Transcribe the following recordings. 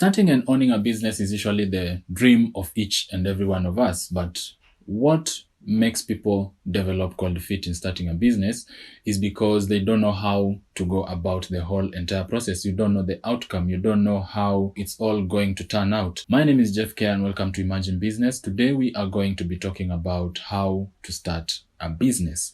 Starting and owning a business is usually the dream of each and every one of us. But what makes people develop cold feet in starting a business is because they don't know how to go about the whole entire process. You don't know the outcome. You don't know how it's all going to turn out. My name is Jeff K and welcome to Imagine Business. Today we are going to be talking about how to start a business.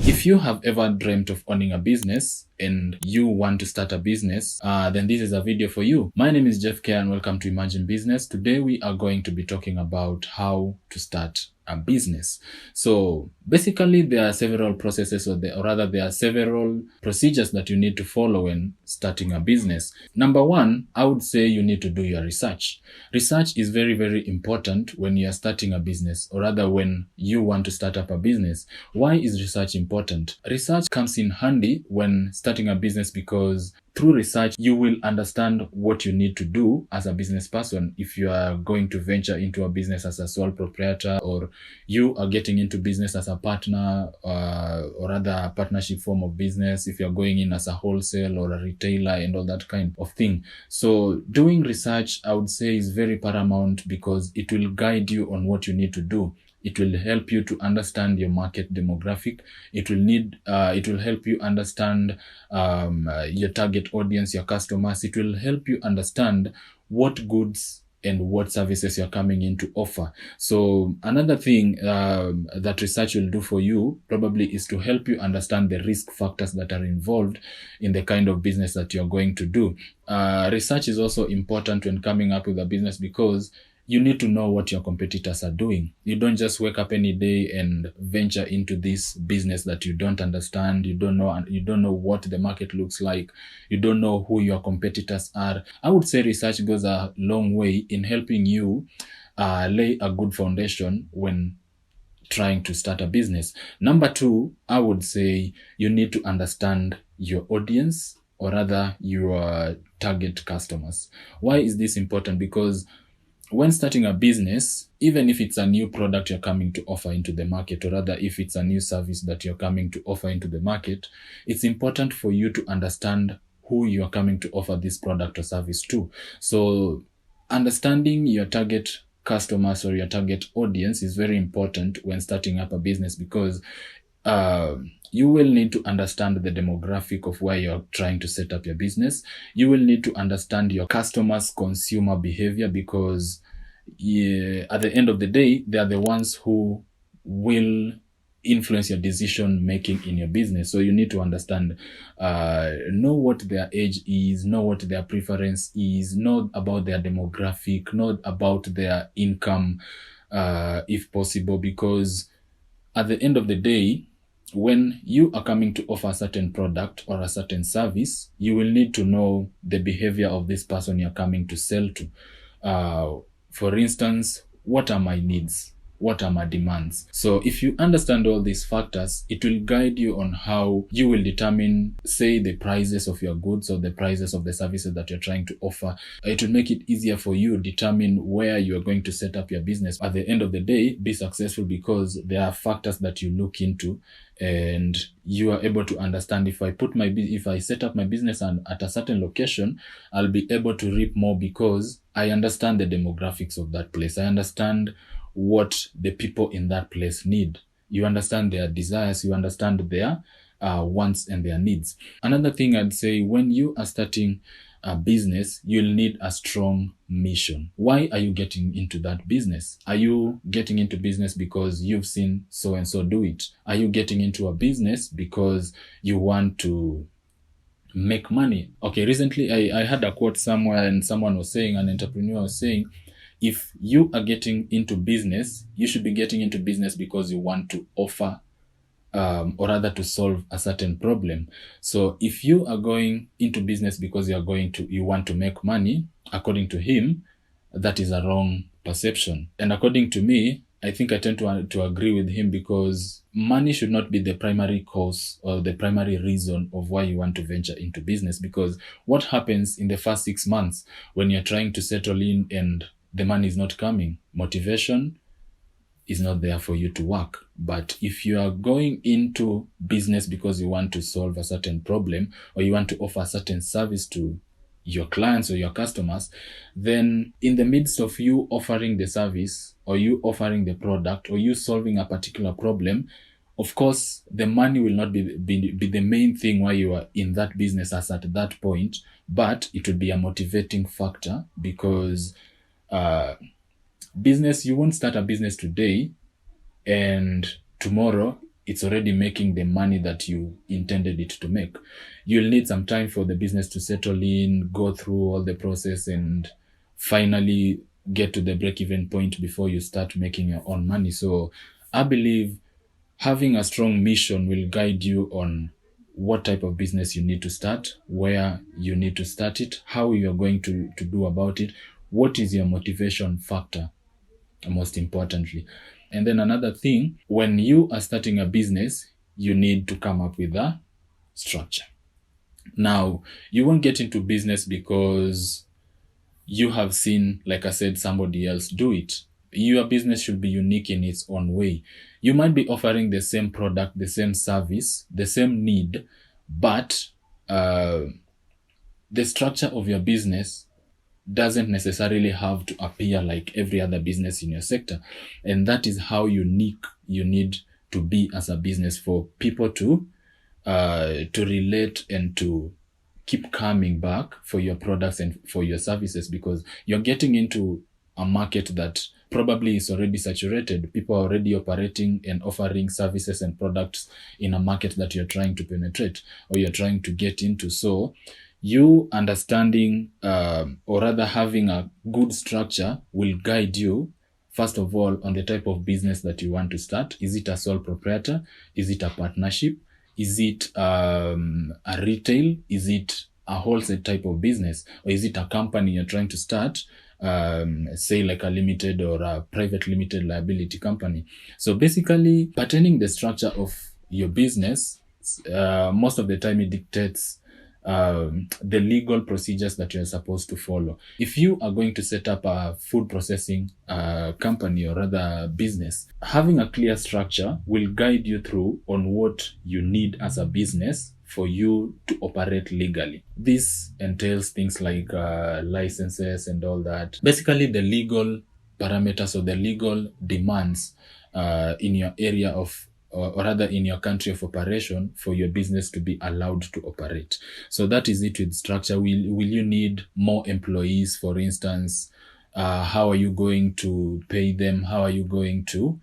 If you have ever dreamt of owning a business and you want to start a business, then this is a video for you. My name is Jeff K and welcome to Imagine Business. Today we are going to be talking about how to start a business. So basically there are several processes there are several procedures that you need to follow when starting a business. Number one, I would say you need to do your research. Research is very, very important when you are starting a business, or rather when you want to start up a business. Why is research important? Research comes in handy when starting a business because through research, you will understand what you need to do as a business person. If you are going to venture into a business as a sole proprietor, or you are getting into business as a partner, or rather a partnership form of business, if you're going in as a wholesale or a retailer and all that kind of thing. So doing research, I would say, is very paramount because it will guide you on what you need to do. It will help you to understand your market demographic. It will help you understand your target audience, your customers. It will help you understand what goods and what services you're coming in to offer. So another thing that research will do for you probably is to help you understand the risk factors that are involved in the kind of business that you're going to do. Research is also important when coming up with a business because you need to know what your competitors are doing. You don't just wake up any day and venture into this business that you don't understand. You don't know what the market looks like. You don't know who your competitors are. I would say research goes a long way in helping you lay a good foundation when trying to start a business. Number two, I would say you need to understand your audience, or rather your target customers. Why is this important? Because when starting a business, even if it's a new product you're coming to offer into the market, or rather if it's a new service that you're coming to offer into the market, it's important for you to understand who you're coming to offer this product or service to. So understanding your target customers or your target audience is very important when starting up a business because you will need to understand the demographic of where you're trying to set up your business. You will need to understand your customers' consumer behavior because at the end of the day, they are the ones who will influence your decision making in your business. So you need to understand, know what their age is, know what their preference is, know about their demographic, know about their income, if possible, because at the end of the day, when you are coming to offer a certain product or a certain service, you will need to know the behavior of this person you're coming to sell to. For instance, what are my needs? What are my demands? So if you understand all these factors, it will guide you on how you will determine, say, the prices of your goods or the prices of the services that you're trying to offer. It will make it easier for you to determine where you're going to set up your business. At the end of the day, be successful because there are factors that you look into and you are able to understand, if I set up my business at a certain location, I'll be able to reap more because I understand the demographics of that place. I understand what the people in that place need. You understand their desires, you understand their wants and their needs. Another thing I'd say, when you are starting a business, you'll need a strong mission. Why are you getting into that business? Are you getting into business because you've seen so and so do it? Are you getting into a business because you want to make money? Okay, recently I had a quote somewhere and an entrepreneur was saying, if you are getting into business, you should be getting into business because you want to offer or rather to solve a certain problem. So if you are going into business because you want to make money, according to him, that is a wrong perception. And according to me, I think I tend to agree with him because money should not be the primary cause or the primary reason of why you want to venture into business. Because what happens in the first 6 months when you're trying to settle in and the money is not coming? Motivation, is not there for you to work. But if you are going into business because you want to solve a certain problem, or you want to offer a certain service to your clients or your customers, then in the midst of you offering the service, or you offering the product, or you solving a particular problem, of course, the money will not be the main thing why you are in that business as at that point, but it would be a motivating factor, because business, you won't start a business today and tomorrow it's already making the money that you intended it to make. You'll need some time for the business to settle in, go through all the process, and finally get to the break-even point before you start making your own money. So I believe having a strong mission will guide you on what type of business you need to start, where you need to start it, how you're going to do about it, what is your motivation factor, most importantly. And then another thing, when you are starting a business, you need to come up with a structure. Now, you won't get into business because you have seen, like I said, somebody else do it. Your business should be unique in its own way. You might be offering the same product, the same service, the same need, but the structure of your business doesn't necessarily have to appear like every other business in your sector. And that is how unique you need to be as a business for people to relate and to keep coming back for your products and for your services, because you're getting into a market that probably is already saturated. People are already operating and offering services and products in a market that you're trying to penetrate or you're trying to get into. So you understanding or rather having a good structure will guide you, first of all, on the type of business that you want to start. Is it a sole proprietor? Is it a partnership? Is it a retail? Is it a wholesale type of business? Or is it a company you're trying to start, say like a limited or a private limited liability company? So basically, patterning the structure of your business, most of the time it dictates the legal procedures that you're supposed to follow. If you are going to set up a food processing company or rather business, having a clear structure will guide you through on what you need as a business for you to operate legally. This entails things like licenses and all that. Basically, the legal parameters or the legal demands in your area of or rather in your country of operation for your business to be allowed to operate. So that is it with structure. Will you need more employees, for instance? How are you going to pay them? How are you going to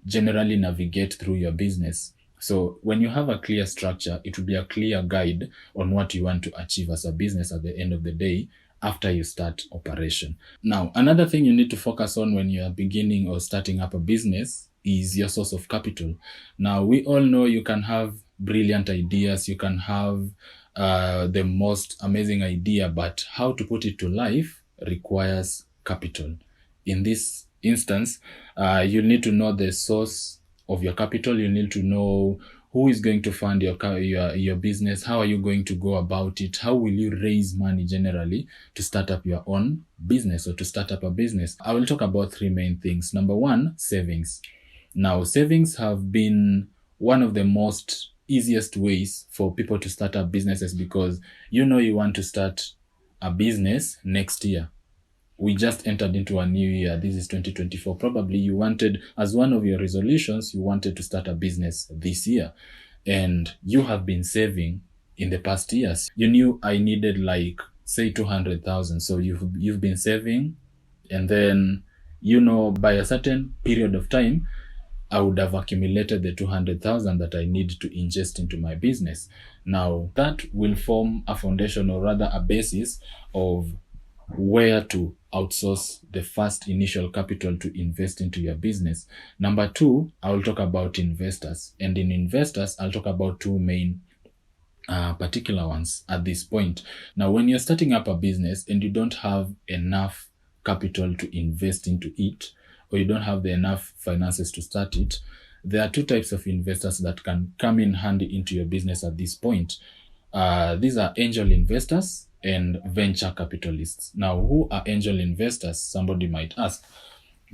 generally navigate through your business? So when you have a clear structure, it will be a clear guide on what you want to achieve as a business at the end of the day after you start operation. Now, another thing you need to focus on when you are beginning or starting up a business is your source of capital. Now, we all know you can have brilliant ideas, you can have the most amazing idea, but how to put it to life requires capital. In this instance, you need to know the source of your capital. You need to know who is going to fund your business. How are you going to go about it? How will you raise money generally to start up your own business or to start up a business? I will talk about three main things. Number one, savings. Now, savings have been one of the most easiest ways for people to start up businesses, because you want to start a business next year. We just entered into a new year. This is 2024. Probably you wanted, as one of your resolutions, you wanted to start a business this year. And you have been saving in the past years. You knew I needed like, say, 200,000. So you've been saving. And then, by a certain period of time, I would have accumulated the 200,000 that I need to ingest into my business. Now, that will form a foundation, or rather a basis of where to outsource the first initial capital to invest into your business. Number two, I will talk about investors. And in investors, I'll talk about two main particular ones at this point. Now, when you're starting up a business and you don't have enough capital to invest into it, or you don't have enough finances to start it, there are two types of investors that can come in handy into your business at this point. These are angel investors and venture capitalists. Now, who are angel investors? Somebody might ask.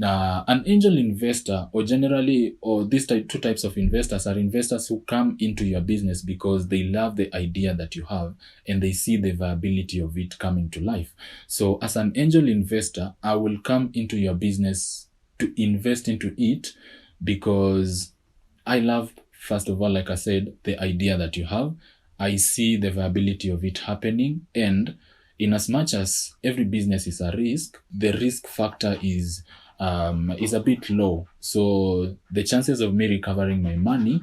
An angel investor, or generally, or two types of investors, are investors who come into your business because they love the idea that you have and they see the viability of it coming to life. So as an angel investor, I will come into your business to invest into it because I love, first of all, like I said, the idea that you have. I see the viability of it happening, and in as much as every business is a risk, the risk factor is a bit low. So the chances of me recovering my money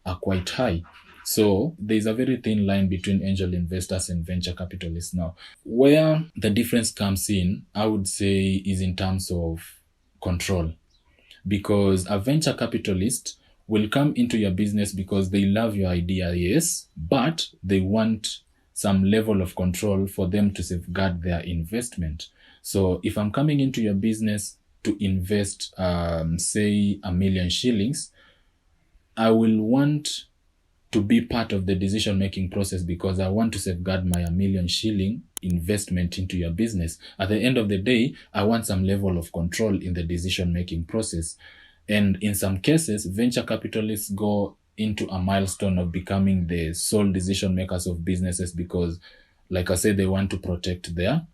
are quite high. So there's a very thin line between angel investors and venture capitalists. Now, where the difference comes in, I would say, is in terms of control. Because a venture capitalist will come into your business because they love your idea, yes, but they want some level of control for them to safeguard their investment. So if I'm coming into your business to invest, say, 1,000,000 shillings, I will want to be part of the decision-making process because I want to safeguard my 1,000,000 shilling investment into your business. At the end of the day, I want some level of control in the decision-making process. And in some cases, venture capitalists go into a milestone of becoming the sole decision makers of businesses because, like I said, they want to protect their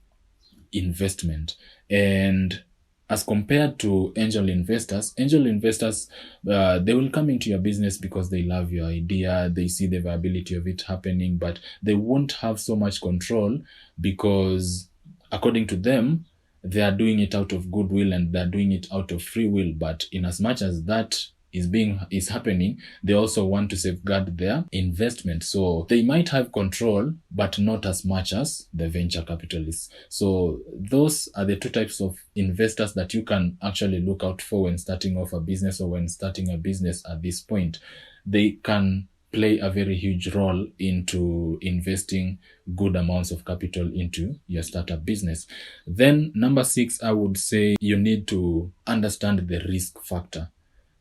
investment. And as compared to angel investors, they will come into your business because they love your idea, they see the viability of it happening, but they won't have so much control because, according to them, they are doing it out of goodwill and they're doing it out of free will. But in as much as that is happening, they also want to safeguard their investment. So they might have control, but not as much as the venture capitalists. So those are the two types of investors that you can actually look out for when starting off a business or when starting a business at this point. They can play a very huge role into investing good amounts of capital into your startup business. Then number 6, I would say you need to understand the risk factor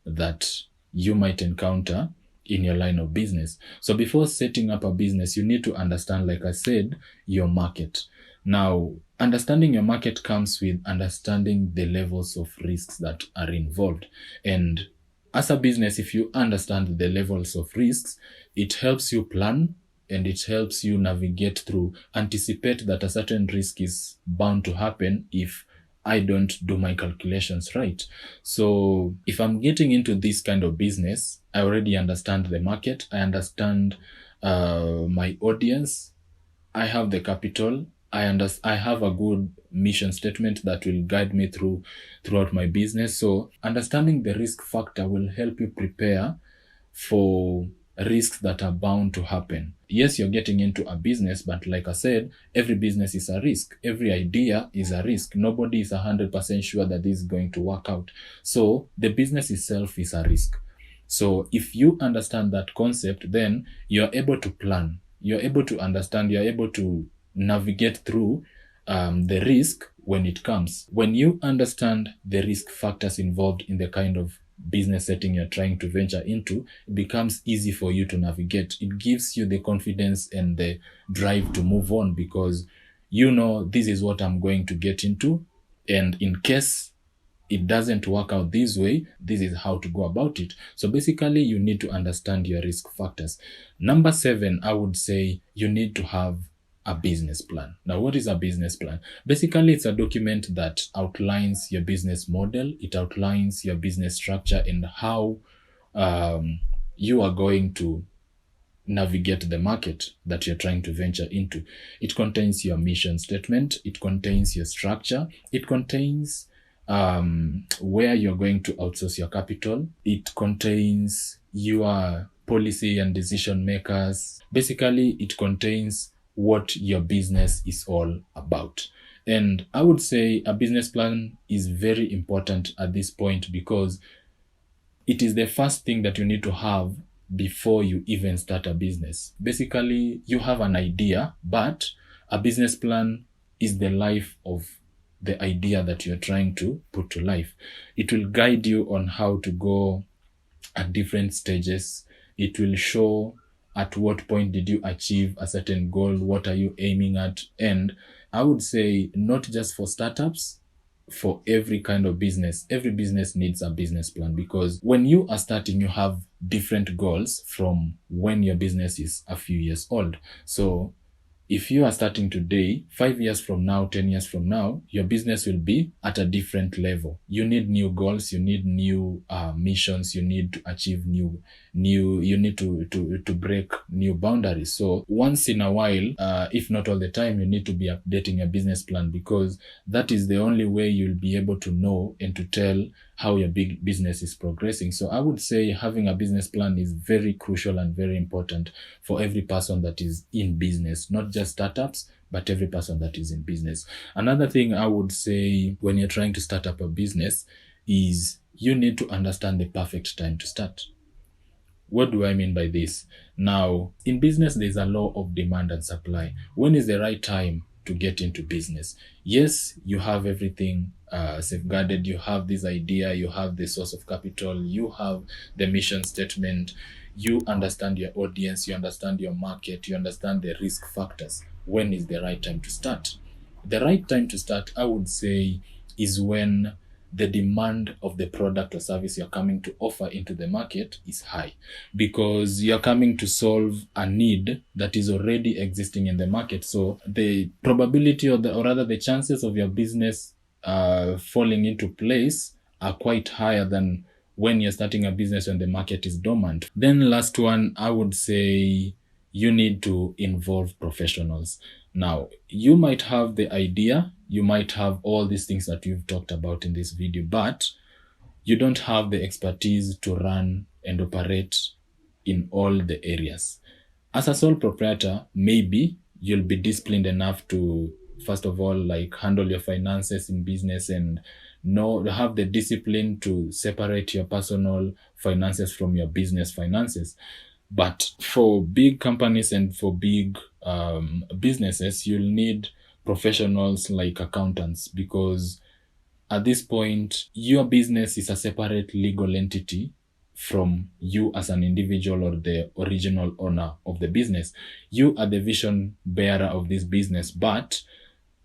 that you might encounter in your line of business. So before setting up a business, you need to understand, like I said, your market. Now, understanding your market comes with understanding the levels of risks that are involved. And as a business, if you understand the levels of risks, it helps you plan and it helps you navigate through, anticipate that a certain risk is bound to happen if I don't do my calculations right. So if I'm getting into this kind of business, I already understand the market. I understand my audience. I have the capital. I have a good mission statement that will guide me throughout my business. So understanding the risk factor will help you prepare for risks that are bound to happen. Yes, you're getting into a business, but like I said, every business is a risk. Every idea is a risk. Nobody is 100% sure that this is going to work out. So the business itself is a risk. So if you understand that concept, then you're able to plan. You're able to understand. You're able to navigate through the risk when it comes. When you understand the risk factors involved in the kind of business setting you're trying to venture into, it becomes easy for you to navigate. It gives you the confidence and the drive to move on because you know this is what I'm going to get into, and in case it doesn't work out this way, this is how to go about it. So basically, you need to understand your risk factors. Number 7, I would say you need to have a business plan. Now, what is a business plan? Basically, it's a document that outlines your business model. It outlines your business structure and how you are going to navigate the market that you're trying to venture into. It contains your mission statement. It contains your structure. It contains where you're going to outsource your capital. It contains your policy and decision makers. Basically, it contains what your business is all about. And I would say a business plan is very important at this point because it is the first thing that you need to have before you even start a business. Basically, you have an idea, but a business plan is the life of the idea that you're trying to put to life. It will guide you on how to go at different stages. It will show at what point did you achieve a certain goal, what are you aiming at. And I would say not just for startups, for every kind of business. Every business needs a business plan, because when you are starting, you have different goals from when your business is a few years old. So if you are starting today, 5 years from now, 10 years from now, your business will be at a different level. You need new goals, you need new missions, you need to achieve you need to break new boundaries. So once in a while, if not all the time, you need to be updating your business plan, because that is the only way you'll be able to know and to tell how your big business is progressing. So I would say having a business plan is very crucial and very important for every person that is in business, not just startups, but every person that is in business. Another thing I would say when you're trying to start up a business is you need to understand the perfect time to start. What do I mean by this? Now, in business, there's a law of demand and supply. When is the right time to get into business? Yes, you have everything safeguarded. You have this idea, you have the source of capital, you have the mission statement, you understand your audience, you understand your market, you understand the risk factors. When is the right time to start? The right time to start, I would say, is when the demand of the product or service you're coming to offer into the market is high, because you're coming to solve a need that is already existing in the market. So the probability or rather the chances of your business falling into place are quite higher than when you're starting a business when the market is dormant. Then last one, I would say you need to involve professionals. Now, you might have the idea, you might have all these things that we've talked about in this video, but you don't have the expertise to run and operate in all the areas. As a sole proprietor, maybe you'll be disciplined enough to, first of all, like handle your finances in business and have the discipline to separate your personal finances from your business finances. But for big companies and for big businesses, you'll need professionals like accountants, because at this point, your business is a separate legal entity from you as an individual or the original owner of the business. You are the vision bearer of this business, but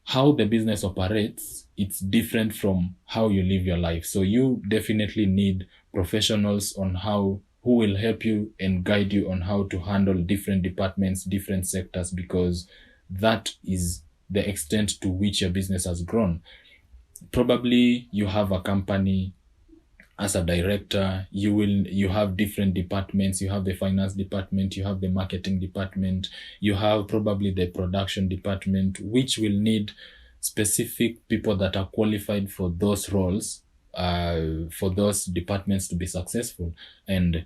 how the business operates, it's different from how you live your life. So you definitely need professionals who will help you and guide you on how to handle different departments, different sectors, because that is the extent to which your business has grown. Probably you have a company. As a director, you have different departments. You have the finance department, you have the marketing department, you have probably the production department, which will need specific people that are qualified for those roles, for those departments to be successful, and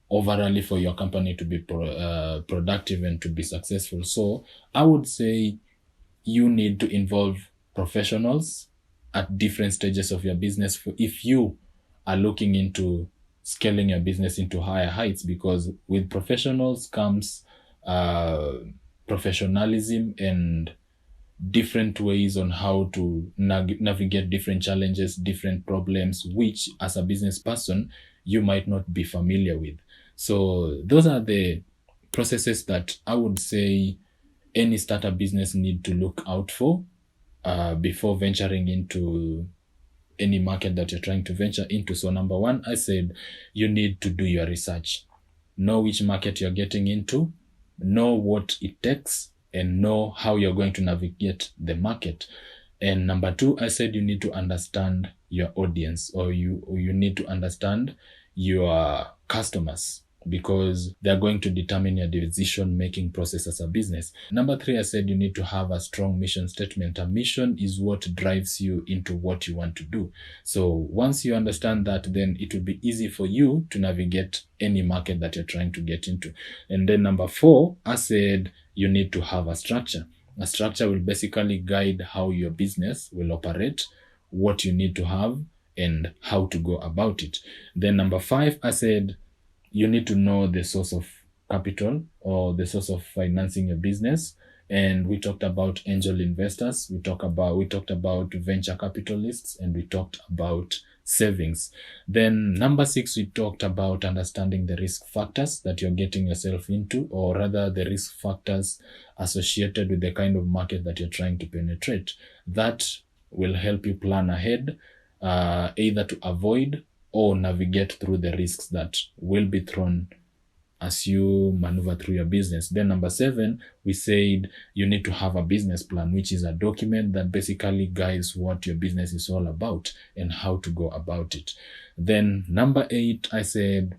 overall for your company to be productive and to be successful. So I would say you need to involve professionals at different stages of your business if you are looking into scaling your business into higher heights, because with professionals comes professionalism and different ways on how to navigate different challenges, different problems, which as a business person, you might not be familiar with. So those are the processes that I would say any startup business need to look out for before venturing into any market that you're trying to venture into. So number one, I said you need to do your research. Know which market you're getting into, know what it takes, and know how you're going to navigate the market. And number two, I said you need to understand your audience, or you need to understand your customers, because they're going to determine your decision-making process as a business. Number three, I said you need to have a strong mission statement. A mission is what drives you into what you want to do. So once you understand that, then it will be easy for you to navigate any market that you're trying to get into. And then number four, I said you need to have a structure. A structure will basically guide how your business will operate, what you need to have, and how to go about it. Then number five, I said you need to know the source of capital or the source of financing your business. And we talked about angel investors, we talked about venture capitalists, and we talked about savings. Then number six, we talked about understanding the risk factors that you're getting yourself into, or rather the risk factors associated with the kind of market that you're trying to penetrate. That will help you plan ahead, either to avoid or navigate through the risks that will be thrown as you maneuver through your business. Then number 7, we said you need to have a business plan, which is a document that basically guides what your business is all about and how to go about it. Then number 8, I said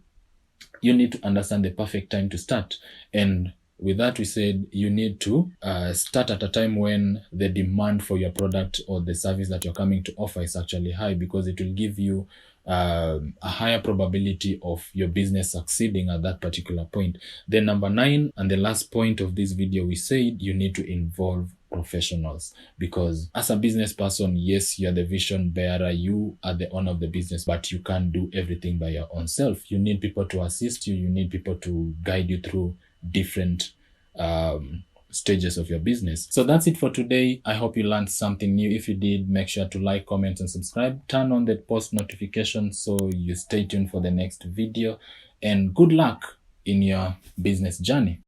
you need to understand the perfect time to start. And with that, we said you need to start at a time when the demand for your product or the service that you're coming to offer is actually high, because it will give you a higher probability of your business succeeding at that particular point. Then number 9, and the last point of this video, we said you need to involve professionals, because as a business person, yes, you're the vision bearer, you are the owner of the business, but you can't do everything by your own self. You need people to assist you. You need people to guide you through different stages of your business. So that's it for today. I hope you learned something new. If you did, make sure to like, comment, and subscribe. Turn on the post notifications so you stay tuned for the next video, and good luck in your business journey.